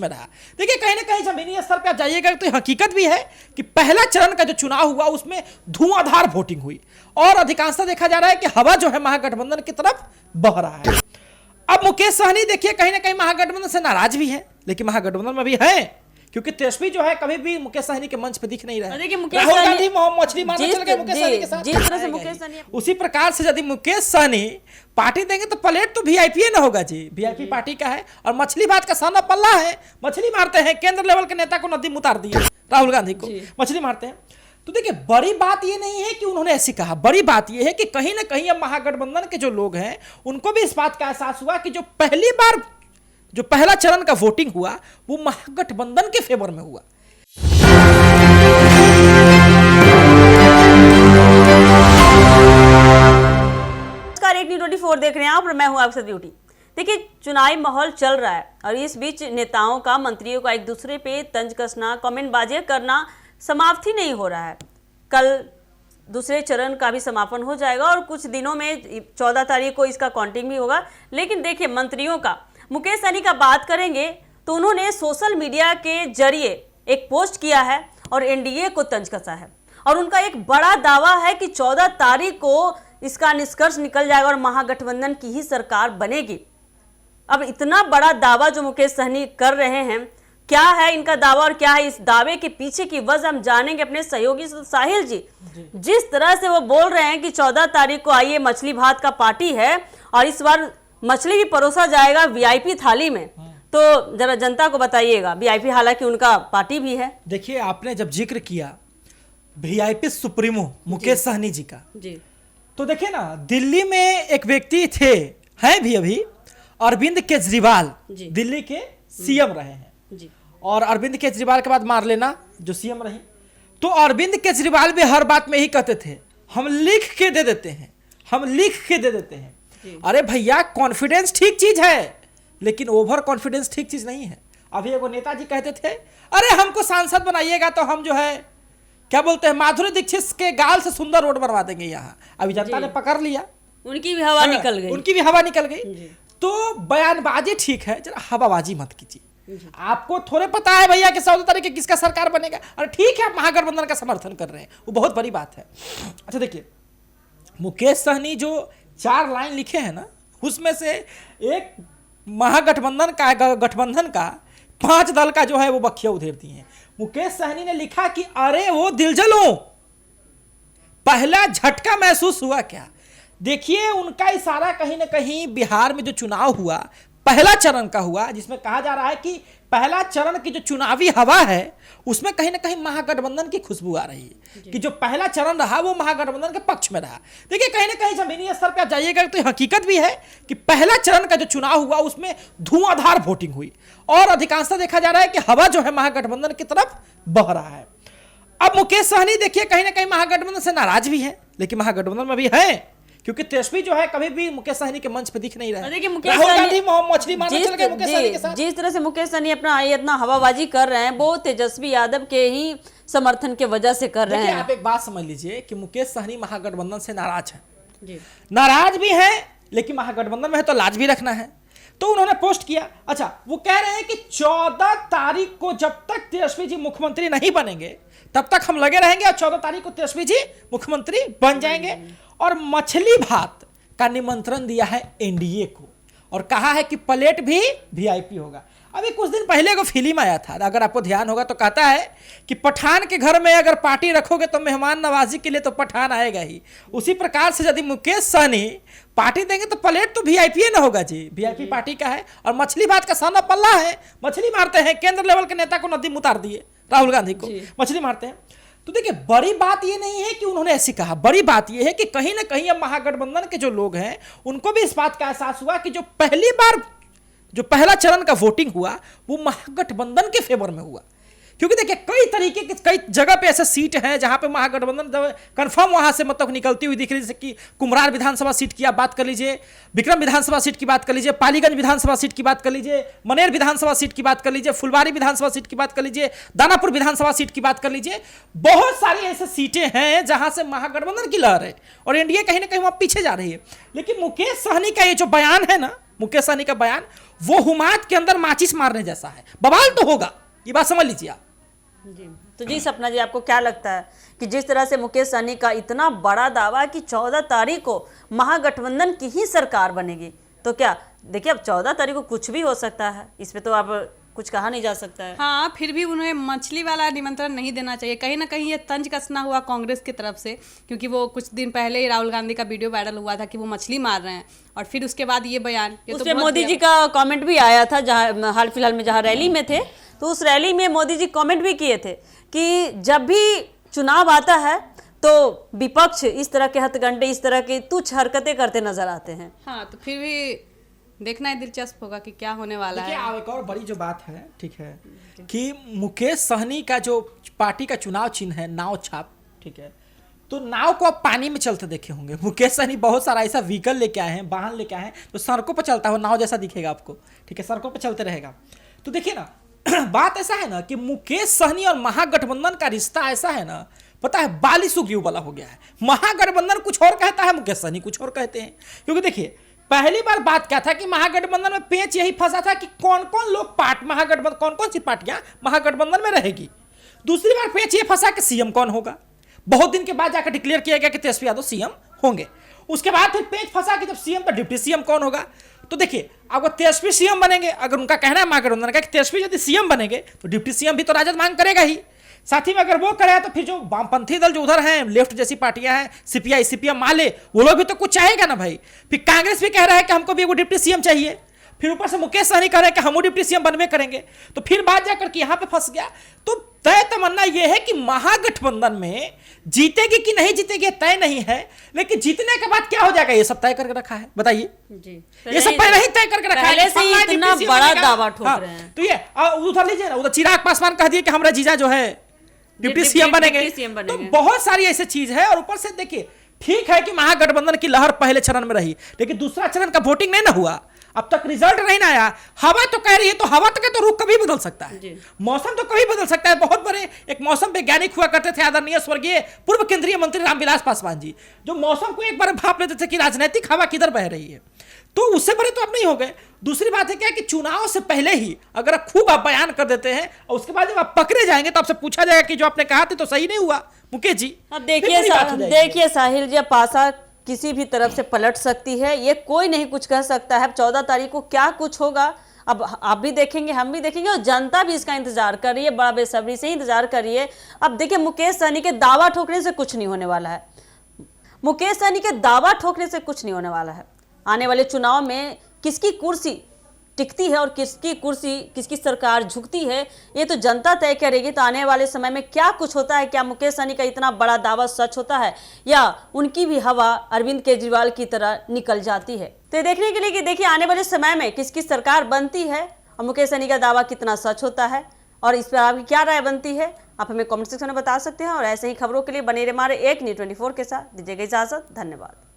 में रहा। देखिए कहीं ना कहीं जमीनी स्तर पे आप जाइएगा तो हकीकत भी है कि पहला चरण का जो चुनाव हुआ उसमें धुआंधार वोटिंग हुई और अधिकांशतः देखा जा रहा है कि हवा जो है महागठबंधन की तरफ बह रहा है। अब मुकेश सहनी देखिए कहीं ना कहीं महागठबंधन से नाराज भी है, लेकिन महागठबंधन में भी है क्योंकि तेजस्वी जो है कभी भी मुकेश सहनी के मंच पे दिख नहीं रहा है। राहुल गांधी मछली मारने चल गए मुकेश सहनी के साथ, जिस तरह से मुकेश सहनी, उसी प्रकार से यदि मुकेश सहनी पार्टी देंगे तो प्लेट तो वीआईपी ना होगा जी, वीआईपी पार्टी का है और मछली भात का साना पल्ला है, मछली मारते हैं। केंद्र लेवल के नेता को नदी में उतार दिए, राहुल गांधी को मछली मारते हैं। तो देखिए बड़ी बात ये नहीं है कि उन्होंने ऐसी कहा, बड़ी बात ये है कि कहीं ना कहीं अब महागठबंधन के जो लोग हैं उनको भी इस बात का एहसास हुआ कि जो पहली बार जो पहला चरण का वोटिंग हुआ वो महागठबंधन के फेवर में हुआ। नमस्कार, 1824 देख रहे हैं आप और मैं हूं आपसे ब्यूटी। देखिए चुनावी माहौल चल रहा है और इस बीच नेताओं का, मंत्रियों का एक दूसरे पे तंज कसना, कमेंटबाजी करना समाप्त ही नहीं हो रहा है। कल दूसरे चरण का भी समापन हो जाएगा और कुछ दिनों में 14 तारीख को इसका काउंटिंग भी होगा। लेकिन देखिए मंत्रियों का, मुकेश सहनी का बात करेंगे तो उन्होंने सोशल मीडिया के जरिए एक पोस्ट किया है और एनडीए को तंज कसा है और उनका एक बड़ा दावा है कि 14 तारीख को इसका निष्कर्ष निकल जाएगा और महागठबंधन की ही सरकार बनेगी। अब इतना बड़ा दावा जो मुकेश सहनी कर रहे हैं, क्या है इनका दावा और क्या है इस दावे के पीछे की वजह, हम जानेंगे अपने सहयोगी साहिल जी। जिस तरह से वो बोल रहे हैं कि 14 तारीख को आइए, मछली भात का पार्टी है और इस बार मछली भी परोसा जाएगा वीआईपी थाली में, तो जरा जनता को बताइएगा। वीआईपी हालांकि उनका पार्टी भी है। देखिए आपने जब जिक्र किया वीआईपी सुप्रीमो मुकेश सहनी जी का, तो देखिए ना दिल्ली में एक व्यक्ति थे, हैं भी अभी, अरविंद केजरीवाल दिल्ली के सीएम रहे हैं और अरविंद केजरीवाल के बाद मार लेना जो सीएम रहे, तो अरविंद केजरीवाल भी हर बात में ही कहते थे हम लिख के दे देते हैं, हम लिख के दे देते हैं। अरे भैया कॉन्फिडेंस ठीक चीज है लेकिन ओवर कॉन्फिडेंस ठीक चीज नहीं है। अभी एगो नेताजी कहते थे अरे हमको सांसद बनाइएगा तो हम जो है क्या बोलते हैं माधुरी दीक्षित के गाल से सुंदर रोड बनवा देंगे यहाँ। अभी जनता ने पकड़ लिया, उनकी भी हवा निकल गई, उनकी भी हवा निकल गई। तो बयानबाजी ठीक है, जरा हवाबाजी मत कीजिए। आपको थोड़े पता है भैया कि 14 तारीख किसका सरकार बनेगा। अरे ठीक है आप महागठबंधन का समर्थन कर रहे हैं, वो बहुत बड़ी बात है। अच्छा देखिए मुकेश सहनी जो 4 लाइन लिखे हैं ना, उसमें से एक महागठबंधन का 5 दल का जो है वो बखिया उधेर दिए हैं। मुकेश सहनी ने लिखा कि अरे वो दिलजलों, पहला झटका महसूस हुआ क्या। देखिए उनका इशारा कहीं ना कहीं बिहार में जो चुनाव हुआ पहला चरण का हुआ, जिसमें कहा जा रहा है कि पहला चरण की जो चुनावी हवा है उसमें कहीं ना कहीं महागठबंधन की खुशबू आ रही है कि जो पहला चरण रहा वो महागठबंधन के पक्ष में रहा। देखिए कहीं ना कहीं जमीनी स्तर पे आप जाइएगा तो हकीकत भी है कि पहला चरण का जो चुनाव हुआ उसमें धुआंधार वोटिंग हुई और अधिकांशतः देखा जा रहा है कि हवा जो है महागठबंधन की तरफ बह रहा है। अब मुकेश सहनी देखिए कहीं ना कहीं महागठबंधन से नाराज भी है, लेकिन महागठबंधन में भी है क्योंकि तेजस्वी जो है कभी भी मुकेश सहनी के मंच पे दिख नहीं रहा है। राहुल गांधी मछली मारने चल गए मुकेश सहनी के साथ। जिस तरह से मुकेश सहनी अपना इतना हवाबाजी कर रहे हैं वो तेजस्वी यादव के ही समर्थन के वजह से कर रहे हैं। आप एक बात समझ लीजिए कि मुकेश सहनी महागठबंधन से नाराज है, नाराज भी है लेकिन महागठबंधन में है तो लाज भी रखना है। तो उन्होंने पोस्ट किया, अच्छा वो कह रहे हैं कि 14 तारीख को जब तक तेजस्वी जी मुख्यमंत्री नहीं बनेंगे तब तक हम लगे रहेंगे और 14 तारीख को तेजस्वी जी मुख्यमंत्री बन जाएंगे। और मछली भात का निमंत्रण दिया है एनडीए को और कहा है कि प्लेट भी वीआईपी होगा। अभी कुछ दिन पहले को फिल्म आया था, अगर आपको ध्यान होगा तो कहता है कि पठान के घर में अगर पार्टी रखोगे तो मेहमान नवाजी के लिए तो पठान आएगा ही। उसी प्रकार से यदि मुकेश सहनी पार्टी देंगे तो प्लेट तो वीआईपी ना होगा जी, वीआईपी पार्टी का है और मछली भात का साना पल्ला है, मछली मारते हैं। केंद्र लेवल के नेता को नदी में उतार दिए, राहुल गांधी को मछली मारते हैं। तो देखिए बड़ी बात ये नहीं है कि उन्होंने ऐसी कहा, बड़ी बात ये है कि कहीं ना कहीं अब महागठबंधन के जो लोग हैं उनको भी इस बात का एहसास हुआ कि जो पहली बार जो पहला चरण का वोटिंग हुआ वो महागठबंधन के फेवर में हुआ। क्योंकि देखिए कई तरीके के कई जगह पे ऐसे सीट हैं जहां पे महागठबंधन कंफर्म वहां से मतलब निकलती हुई दिख रही है। जैसे कि कुम्हरार विधानसभा सीट की आप बात कर लीजिए, विक्रम विधानसभा सीट की बात कर लीजिए, पालीगंज विधानसभा सीट की बात कर लीजिए, मनेर विधानसभा सीट की बात कर लीजिए, फुलवारी विधानसभा सीट की बात कर लीजिए, दानापुर विधानसभा सीट की बात कर लीजिए। बहुत सारी ऐसी सीटें हैं जहां से महागठबंधन की लहर है और एनडीए कहीं ना कहीं वहां पीछे जा रही है। लेकिन मुकेश सहनी का ये जो बयान है ना, मुकेश सहनी का बयान वो हुमाद के अंदर माचिस मारने जैसा है, बवाल तो होगा, ये बात समझ लीजिए आप। जी तो जी सपना जी, आपको क्या लगता है कि जिस तरह से मुकेश सहनी का इतना बड़ा दावा कि 14 तारीख को महागठबंधन की ही सरकार बनेगी, तो क्या देखिए अब 14 तारीख को कुछ भी हो सकता है, इसमें तो अब कुछ कहा नहीं जा सकता है। हाँ, फिर भी उन्हें मछली वाला निमंत्रण नहीं देना चाहिए। कहीं ना कहीं ये तंज कसना हुआ कांग्रेस की तरफ से, क्योंकि वो कुछ दिन पहले ही राहुल गांधी का वीडियो वायरल हुआ था कि वो मछली मार रहे हैं, और फिर उसके बाद ये बयान, ये उसमें मोदी जी का कमेंट भी आया था, जहाँ हाल फिलहाल में जहाँ रैली में थे, तो उस रैली में मोदी जी कमेंट भी किए थे कि जब भी चुनाव आता है तो विपक्ष इस तरह के हथकंडे, इस तरह की तुच्छ हरकतें करते नजर आते हैं। हाँ, तो फिर भी देखना ही दिलचस्प होगा कि क्या होने वाला है। अब एक और बड़ी जो बात है, ठीक है, कि मुकेश सहनी का जो पार्टी का चुनाव चिन्ह है नाव छाप, ठीक है, तो नाव को आप पानी में चलते देखे होंगे। मुकेश सहनी बहुत सारा ऐसा व्हीकल लेके आए हैं, वाहन लेके आए हैं, तो सड़कों पर चलता हुआ नाव जैसा दिखेगा आपको, ठीक है, सड़कों पर चलते रहेगा। तो देखिए ना, बात ऐसा है ना कि मुकेश सहनी और महागठबंधन का रिश्ता ऐसा है ना, पता है, बाली सुग्रीव वाला हो गया है। महागठबंधन कुछ और कहता है, मुकेश सहनी कुछ और कहते हैं। क्योंकि देखिए, पहली बार बात क्या था कि महागठबंधन में पेच यही फंसा था कि कौन कौन लोग महागठबंधन, कौन कौन सी पार्टियां महागठबंधन में रहेगी। दूसरी बार पेच ये फंसा कि सीएम कौन होगा। बहुत दिन के बाद जाकर डिक्लेयर किया गया कि तेजस्वी यादव सीएम होंगे। उसके बाद फिर पेच फंसा कि जब सीएम तो डिप्टी सीएम कौन होगा। तो देखिए, अगर तेजस्वी सीएम बनेंगे, अगर उनका कहना है महागठबंधन का कि तेजस्वी यदि सीएम बनेंगे तो डिप्टी सीएम भी तो राजद मांग करेगा ही। साथ ही में अगर वो करे तो फिर जो वामपंथी दल जो उधर हैं, लेफ्ट जैसी पार्टियां हैं, सीपीआई सीपीएम माले, वो लोग भी तो कुछ चाहेगा ना भाई। फिर कांग्रेस भी कह रहा है कि हमको भी वो डिप्टी सीएम चाहिए। फिर ऊपर से मुकेश सहनी कह रहे हैं कि हम डिप्टी सीएम बनवे करेंगे। तो फिर बात जाकर के यहाँ पे फंस गया। तो तय तमन्ना यह है कि महागठबंधन में जीतेगी कि नहीं जीतेगी तय नहीं है, लेकिन जीतने के बाद क्या हो जाएगा ये सब तय करके रखा है। बताइए जी, ये सब पहले ही तय करके रखा है। पहले से ही इतना बड़ा दावा ठोक रहे हैं। तो ये उधर लीजिए ना, उधर चिराग पासवान कह दिए कि हमारा जीजा जो है डिप्टी सीएम बनेंगे। तो बहुत सारी ऐसी चीज है। और ऊपर से देखिए, ठीक है कि महागठबंधन की लहर पहले चरण में रही, लेकिन दूसरा चरण का वोटिंग नहीं ना हुआ, अब तक रिजल्ट नहीं ना आया। हवा तो कह रही है, तो हवा तक तो रुख कभी बदल सकता है, मौसम तो कभी बदल सकता है। बहुत बड़े एक मौसम वैज्ञानिक हुआ करते थे आदरणीय स्वर्गीय पूर्व केंद्रीय मंत्री रामविलास पासवान जी, जो मौसम को एक बार भाप लेते थे कि राजनीतिक हवा किधर बह रही है। तो उससे बड़े तो अब नहीं हो गए। दूसरी बात है क्या कि चुनाव से पहले ही अगर खूब आप बयान कर देते हैं और उसके बाद जब आप पकड़े जाएंगे तो आपसे पूछा जाएगा कि जो आपने कहा था तो सही नहीं हुआ मुकेश जी। अब देखिए साहिल जी, पासा किसी भी तरफ से पलट सकती है, ये कोई नहीं कुछ कह सकता है। 14 तारीख को क्या कुछ होगा अब आप भी देखेंगे, हम भी देखेंगे, और जनता भी इसका इंतजार कर रही है, बड़ा बेसब्री से इंतजार कर रही है। अब देखिए, मुकेश सहनी के दावा ठोकने से कुछ नहीं होने वाला है। मुकेश सहनी के दावा ठोकने से कुछ नहीं होने वाला है। आने वाले चुनाव में किसकी कुर्सी टिकती है और किसकी कुर्सी, किसकी सरकार झुकती है, ये तो जनता तय करेगी। तो आने वाले समय में क्या कुछ होता है, क्या मुकेश सहनी का इतना बड़ा दावा सच होता है या उनकी भी हवा अरविंद केजरीवाल की तरह निकल जाती है। तो ये देखने के लिए कि देखिए आने वाले समय में किसकी सरकार बनती है और मुकेश सहनी का दावा कितना सच होता है, और इस पर आपकी क्या राय बनती है, आप हमें कमेंट सेक्शन में बता सकते हैं। और ऐसे ही खबरों के लिए बने रहिए हमारे एक न्यूज़ 24 के साथ। दीजिएगा इजाजत, धन्यवाद।